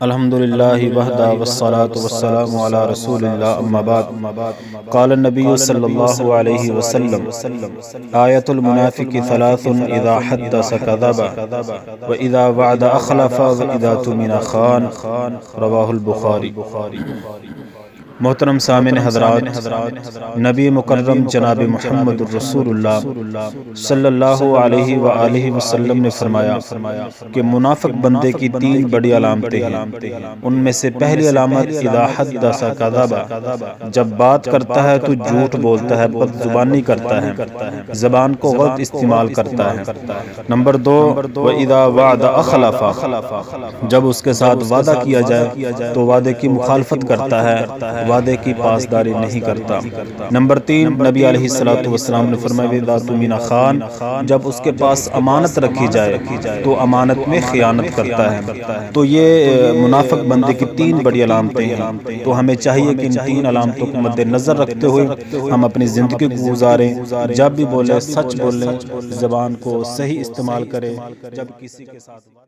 الحمد للہ وحدہ والصلاة والسلام علی رسول اللہ اما بعد قال النبی صلی اللہ علیہ وسلم آیت المنافق ثلاث اذا حدث کذب واذا وعد اخلف واذا اؤتمن خان رواہ البخاری۔ محترم سامعین حضرات، نبی مکرم جناب محمد الرسول اللہ صلی اللہ علیہ وآلہ وسلم نے فرمایا کہ منافق بندے کی تین بڑی علامتیں ہیں۔ ان میں سے پہلی علامت اذا حدث کذب، جب بات کرتا ہے تو جھوٹ بولتا ہے، بد زبانی کرتا ہے، زبان کو غلط استعمال کرتا ہے۔ نمبر دو، واذا وعد اخلف، جب اس کے ساتھ وعدہ کیا جائے تو وعدے کی مخالفت کرتا ہے، وعدے کی پاسداری نہیں کرتا۔ نمبر تین، نبی علیہ السلام نے فرمایا اذا اؤتمن خان، جب اس کے پاس امانت رکھی جائے تو امانت میں خیانت کرتا ہے۔ تو یہ منافق بندے کی تین بڑی علامتیں ہیں، تو ہمیں چاہیے کہ ان تین علامتوں کو مد نظر رکھتے ہوئے ہم اپنی زندگی کو گزاریں، جب بھی بولیں سچ بولیں، زبان کو صحیح استعمال کریں، جب کسی کے ساتھ